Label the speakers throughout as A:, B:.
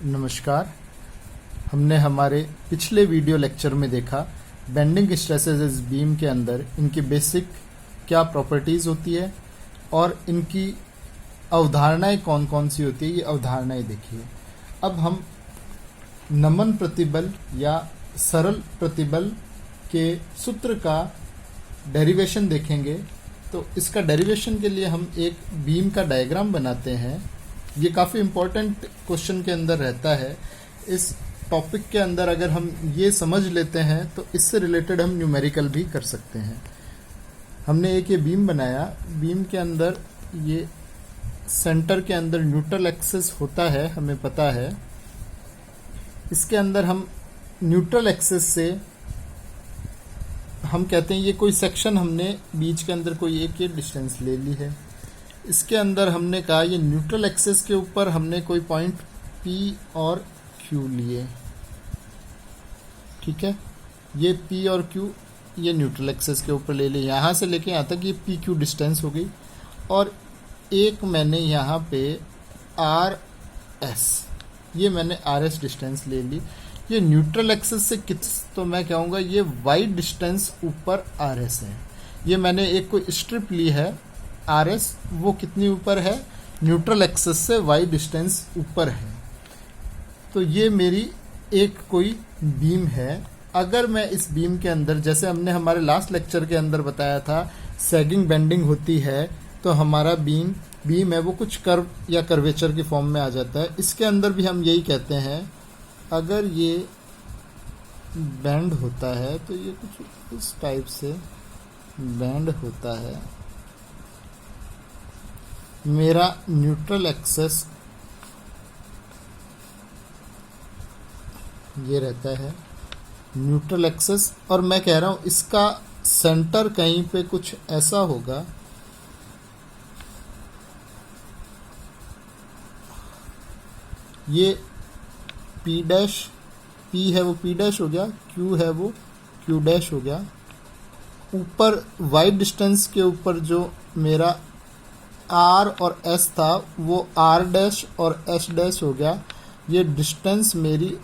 A: नमस्कार। हमने हमारे पिछले वीडियो लेक्चर में देखा बेंडिंग स्ट्रेसेस इस बीम के अंदर इनकी बेसिक क्या प्रॉपर्टीज़ होती है और इनकी अवधारणाएं कौन कौन सी होती है, ये अवधारणाएं देखिए। अब हम नमन प्रतिबल या सरल प्रतिबल के सूत्र का डेरिवेशन देखेंगे। तो इसका डेरिवेशन के लिए हम एक बीम का डायग्राम बनाते हैं। ये काफ़ी इम्पोर्टेंट क्वेश्चन के अंदर रहता है। इस टॉपिक के अंदर अगर हम ये समझ लेते हैं तो इससे रिलेटेड हम न्यूमेरिकल भी कर सकते हैं। हमने एक ये बीम बनाया। बीम के अंदर ये सेंटर के अंदर न्यूट्रल एक्सिस होता है, हमें पता है। इसके अंदर हम न्यूट्रल एक्सिस से हम कहते हैं ये कोई सेक्शन हमने बीच के अंदर कोई एक ये डिस्टेंस ले ली है। इसके अंदर हमने कहा ये न्यूट्रल एक्सिस के ऊपर हमने कोई पॉइंट P और Q लिए, ठीक है। ये P और Q ये न्यूट्रल एक्सिस के ऊपर ले लिए। यहाँ से लेके यहाँ तक ये PQ डिस्टेंस हो गई। और एक मैंने यहाँ पे RS, ये मैंने RS डिस्टेंस ले ली। ये न्यूट्रल एक्सिस से तो मैं कहूँगा ये Y डिस्टेंस ऊपर RS है। ये मैंने एक कोई स्ट्रिप ली है RS, वो कितनी ऊपर है? न्यूट्रल एक्सिस से Y डिस्टेंस ऊपर है। तो ये मेरी एक कोई बीम है। अगर मैं इस बीम के अंदर, जैसे हमने हमारे लास्ट लेक्चर के अंदर बताया था, सैगिंग बेंडिंग होती है तो हमारा बीम है वो कुछ कर्व या कर्वेचर की फॉर्म में आ जाता है। इसके अंदर भी हम यही कहते हैं, अगर ये बेंड होता है तो ये कुछ इस टाइप से बेंड होता है। मेरा न्यूट्रल एक्सिस ये रहता है, न्यूट्रल एक्सिस, और मैं कह रहा हूँ इसका सेंटर कहीं पे कुछ ऐसा होगा। ये P है वो P' हो गया, Q है वो Q' हो गया। ऊपर Y डिस्टेंस के ऊपर जो मेरा R और S था वो R' और S' हो गया। ये डिस्टेंस मेरी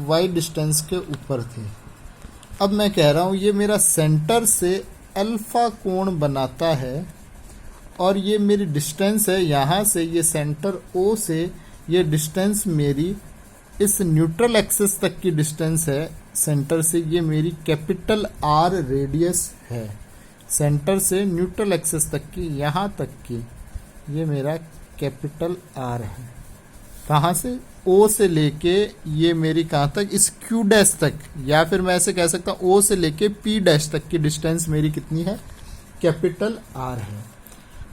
A: Y डिस्टेंस के ऊपर थी। अब मैं कह रहा हूँ ये मेरा सेंटर से अल्फा कोण बनाता है और ये मेरी डिस्टेंस है यहाँ से, ये सेंटर O से ये डिस्टेंस मेरी इस न्यूट्रल एक्सिस तक की डिस्टेंस है। सेंटर से ये मेरी कैपिटल R रेडियस है। सेंटर से न्यूट्रल एक्सिस तक की, यहाँ तक की, ये मेरा कैपिटल R है। कहाँ से? O से लेके ये मेरी कहाँ तक? इस Q' तक, या फिर मैं ऐसे कह सकता हूँ O से लेके P' तक की डिस्टेंस मेरी कितनी है? कैपिटल R है।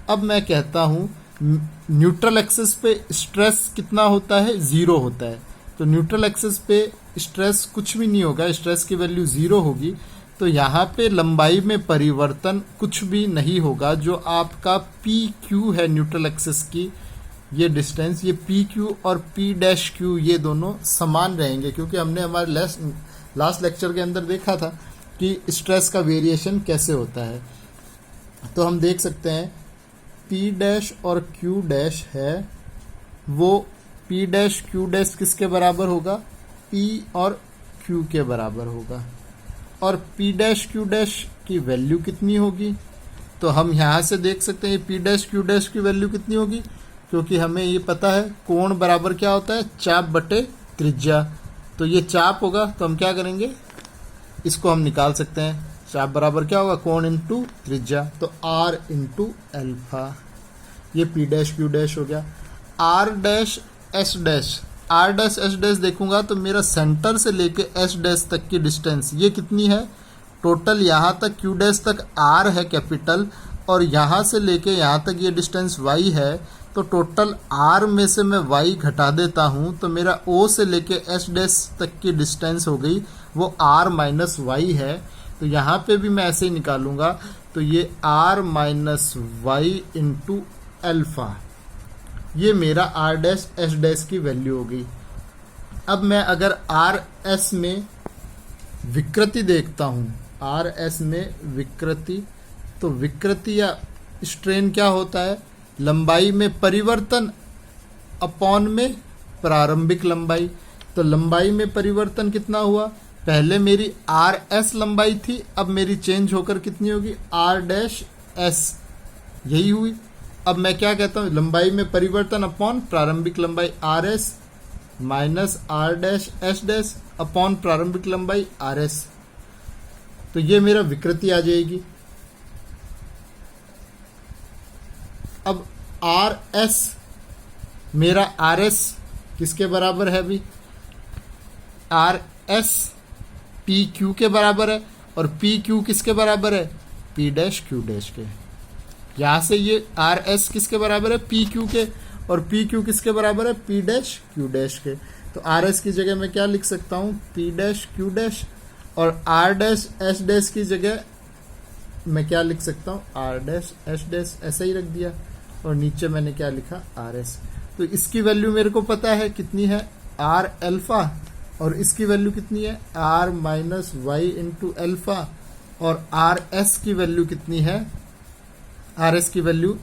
A: अब मैं कहता हूँ न्यूट्रल एक्सिस पे स्ट्रेस कितना होता है? 0 होता है। तो न्यूट्रल एक्सिस पे स्ट्रेस कुछ भी नहीं होगा, स्ट्रेस की वैल्यू 0 होगी। तो यहाँ पे लंबाई में परिवर्तन कुछ भी नहीं होगा। जो आपका PQ है न्यूट्रल एक्सिस की ये डिस्टेंस, ये PQ और P' ये दोनों समान रहेंगे, क्योंकि हमने हमारे लास्ट लेक्चर के अंदर देखा था कि स्ट्रेस का वेरिएशन कैसे होता है। तो हम देख सकते हैं P' और Q' है वो P' Q' किसके बराबर होगा? P और Q के बराबर होगा। और P' Q' की वैल्यू कितनी होगी? तो हम यहाँ से देख सकते हैं P' Q' की वैल्यू कितनी होगी, क्योंकि हमें ये पता है कोण बराबर क्या होता है? चाप बटे त्रिज्या। तो ये चाप होगा तो हम क्या करेंगे, इसको हम निकाल सकते हैं। चाप बराबर क्या होगा? कोण इंटू त्रिज्या। तो R इंटू अल्फा। ये P' Q' हो गया। R' S' देखूंगा तो मेरा सेंटर से लेके S' तक की डिस्टेंस ये कितनी है? टोटल यहाँ तक Q' तक R है कैपिटल, और यहाँ से लेके यहाँ तक ये डिस्टेंस Y है। तो टोटल R में से मैं Y घटा देता हूँ तो मेरा O से लेके S' तक की डिस्टेंस हो गई वो R माइनस Y है। तो यहाँ पे भी मैं ऐसे ही निकालूंगा। तो ये R minus Y into alpha, ये मेरा R' S' की वैल्यू होगी। अब मैं अगर RS में विकृति देखता हूँ, RS में विकृति, तो विकृति या स्ट्रेन क्या होता है? लंबाई में परिवर्तन अपॉन में प्रारंभिक लंबाई। तो लंबाई में परिवर्तन कितना हुआ, पहले मेरी आर एस लंबाई थी, अब मेरी चेंज होकर कितनी होगी आर डैश एस, यही हुई। अब मैं क्या कहता हूं, लंबाई में परिवर्तन अपॉन प्रारंभिक लंबाई R S minus R dash S dash upon प्रारंभिक लंबाई आर एस। तो ये मेरा विकृति आ जाएगी। अब आर एस मेरा आर एस किसके बराबर है अभी, आर एस पी क्यू के बराबर है, और पी क्यू किसके बराबर है, पी डैश क्यू डैश के। यहां से ये आर एस किसके बराबर है, पी क्यू के, और पी क्यू किसके बराबर है, पी डैश क्यू डैश के। तो आर एस की जगह मैं क्या लिख सकता हूं, पी डैश क्यू डैश, और आर डैश एस डैश की जगह मैं क्या लिख सकता हूं, आर डैश एस डैश, ऐसा ही रख दिया, और नीचे मैंने क्या लिखा, आर एस। तो इसकी वैल्यू मेरे को पता है कितनी है, आर एल्फा, और इसकी वैल्यू कितनी है, R minus Y into alpha, और आर एस की वैल्यू कितनी है, आर एस की वैल्यू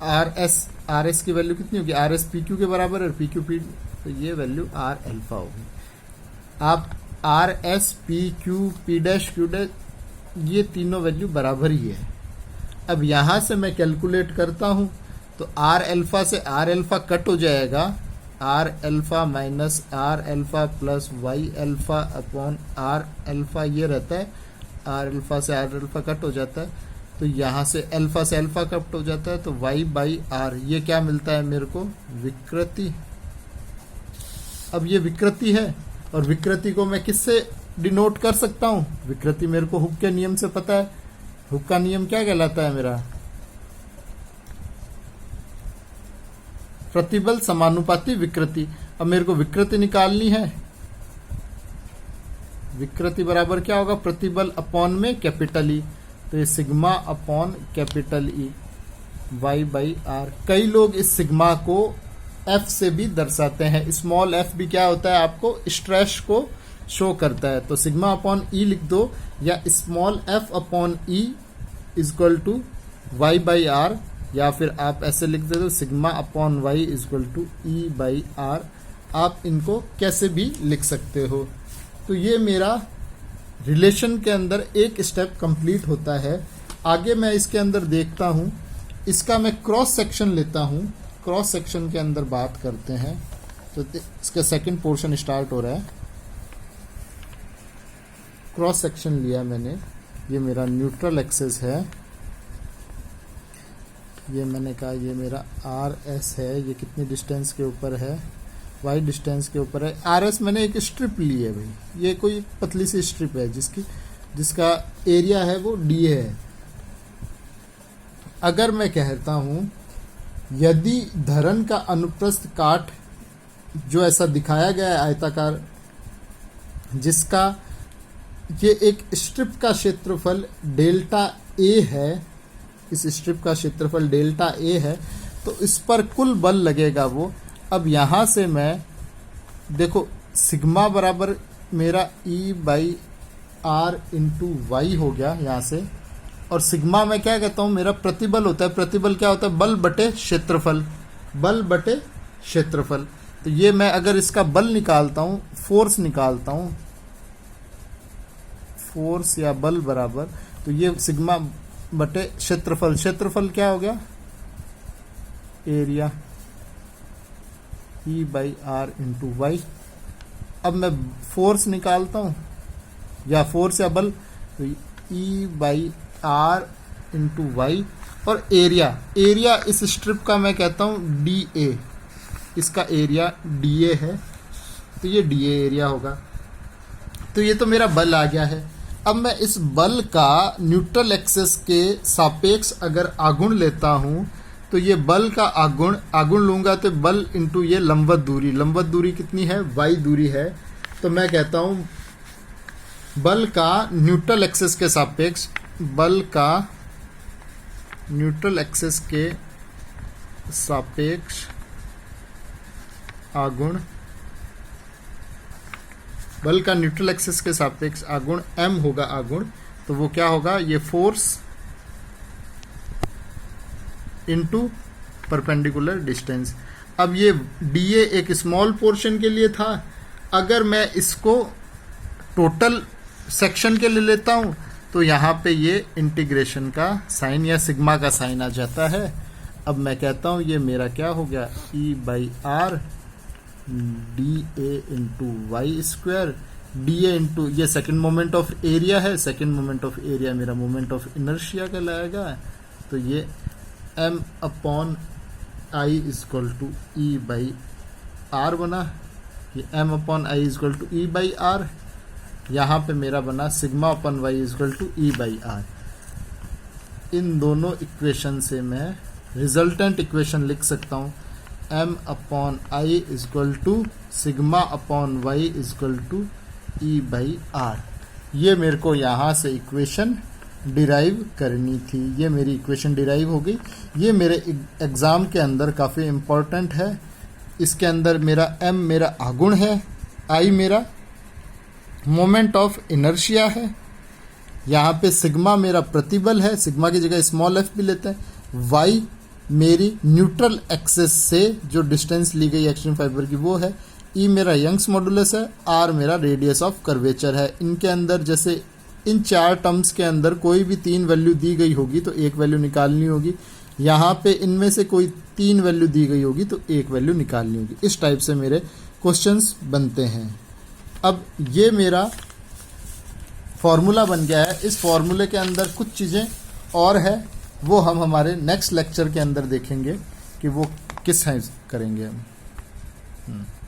A: आर एस की वैल्यू कितनी होगी, आर एस पी क्यू के बराबर है, और पी क्यू पी, तो ये वैल्यू आर एल्फा होगी। आप R S P Q P dash Q dash ये तीनों वैल्यू बराबर ही है। अब यहां से मैं कैलकुलेट करता हूं, तो आर एल्फा से आर एल्फा कट हो जाएगा, R alpha minus R alpha plus Y alpha upon R alpha, ये रहता है, आर एल्फा से आर एल्फा कट हो जाता है, तो यहां से एल्फा कट हो जाता है, तो वाई बाई आर, ये क्या मिलता है मेरे को, विकृति। अब ये विकृति है, और विकृति को मैं किससे डिनोट कर सकता हूं, विकृति मेरे को हुक के नियम से पता है। हुक का नियम क्या कहलाता है मेरा, प्रतिबल समानुपाती विकृति। अब मेरे को विकृति निकालनी है, विकृति बराबर क्या होगा, प्रतिबल अपॉन में कैपिटल ई, तो ये sigma upon capital E Y by R. कई लोग इस सिग्मा को एफ से भी दर्शाते हैं, स्मॉल एफ भी क्या होता है, आपको स्ट्रेस को शो करता है, तो सिग्मा अपॉन ई लिख दो, या small F upon E is equal to Y by R, या फिर आप ऐसे लिख दे दो sigma upon Y is equal to E by R. आप इनको कैसे भी लिख सकते हो। तो ये मेरा रिलेशन के अंदर एक स्टेप कंप्लीट होता है। आगे मैं इसके अंदर देखता हूं, इसका मैं क्रॉस सेक्शन लेता हूं, क्रॉस सेक्शन के अंदर बात करते हैं। तो इसका सेकंड पोर्शन स्टार्ट हो रहा है। क्रॉस सेक्शन लिया मैंने, ये मेरा न्यूट्रल एक्सेस है, ये मैंने कहा ये मेरा आर एस है, ये कितनी डिस्टेंस के ऊपर है, वाई डिस्टेंस के ऊपर है। आर एस मैंने एक स्ट्रिप ली है भाई, ये कोई पतली सी स्ट्रिप है जिसका एरिया है वो डी है। अगर मैं कहता हूं यदि धरन का अनुप्रस्थ काट जो ऐसा दिखाया गया है आयताकार, जिसका ये एक स्ट्रिप का क्षेत्रफल डेल्टा ए है, इस स्ट्रिप का क्षेत्रफल डेल्टा ए है, तो इस पर कुल बल लगेगा वो। अब यहां से मैं देखो सिग्मा बराबर मेरा ई बाई आर इंटू वाई हो गया यहां से, और सिग्मा मैं क्या कहता हूं मेरा प्रतिबल होता है। प्रतिबल क्या होता है, बल बटे क्षेत्रफल, बल बटे क्षेत्रफल। तो ये मैं अगर इसका बल निकालता हूं, फोर्स निकालता हूं, फोर्स या बल बराबर, तो ये सिग्मा बटे क्षेत्रफल, क्षेत्रफल क्या हो गया area E by R into Y. अब मैं फोर्स निकालता हूं या फोर्स या बल, तो ई बाई आर इंटू वाई, और एरिया, एरिया इस स्ट्रिप का मैं कहता हूं डी ए, इसका एरिया डी ए है, तो ये डी ए एरिया होगा। तो ये तो मेरा बल आ गया है। अब मैं इस बल का न्यूट्रल एक्सेस के सापेक्ष अगर आघूर्ण लेता हूं, तो ये बल का आघूर्ण लूंगा, तो बल इंटू ये लंबवत दूरी, लंबवत दूरी कितनी है, वाई दूरी है। तो मैं कहता हूं बल का न्यूट्रल एक्सेस के सापेक्ष, बल का न्यूट्रल एक्सेस के सापेक्ष आघूर्ण, बल का न्यूट्रल एक्सिस के सापेक्ष आघूर्ण m होगा आघूर्ण, तो वो क्या होगा, ये फोर्स इनटू परपेंडिकुलर डिस्टेंस। अब ये DA एक स्मॉल पोर्शन के लिए था, अगर मैं इसको टोटल सेक्शन के लिए लेता हूं तो यहाँ पे ये इंटीग्रेशन का साइन या सिग्मा का साइन आ जाता है। अब मैं कहता हूं ये मेरा क्या हो गया, E/R DA into Y square, DA into ये सेकेंड मोमेंट ऑफ एरिया है, सेकेंड मोमेंट ऑफ एरिया मेरा मोमेंट ऑफ इनर्शिया कहलाएगा। तो ये M/I इजक्वल टू E/R बना, ये M/I इजक्वल टू E/R, यहाँ पे मेरा बना σ/y इजक्वल टू E/R। इन दोनों इक्वेशन से मैं रिजल्टेंट इक्वेशन लिख सकता हूँ M/I equal to σ/y equal to E/R। ये मेरे को यहाँ से इक्वेशन डिराइव करनी थी, ये मेरी इक्वेशन डिराइव हो गई। ये मेरे एग्ज़ाम के अंदर काफ़ी इम्पोर्टेंट है। इसके अंदर मेरा M मेरा आगुण है, I मेरा मोमेंट ऑफ इनर्शिया है, यहाँ पे सिग्मा मेरा प्रतिबल है, सिग्मा की जगह स्मॉल f भी लेते हैं, y मेरी न्यूट्रल एक्सेस से जो डिस्टेंस ली गई एक्सट्रीम फाइबर की वो है, E मेरा यंग्स मॉडुलस है, R मेरा रेडियस ऑफ कर्वेचर है। इनके अंदर जैसे इन चार टर्म्स के अंदर कोई भी 3 वैल्यू दी गई होगी तो एक वैल्यू निकालनी होगी, यहाँ पे इनमें से कोई 3 वैल्यू दी गई होगी तो एक वैल्यू निकालनी होगी। इस टाइप से मेरे क्वेश्चंस बनते हैं। अब ये मेरा फॉर्मूला बन गया है। इस फॉर्मूले के अंदर कुछ चीज़ें और है, वो हम हमारे नेक्स्ट लेक्चर के अंदर देखेंगे कि वो किस है करेंगे हम।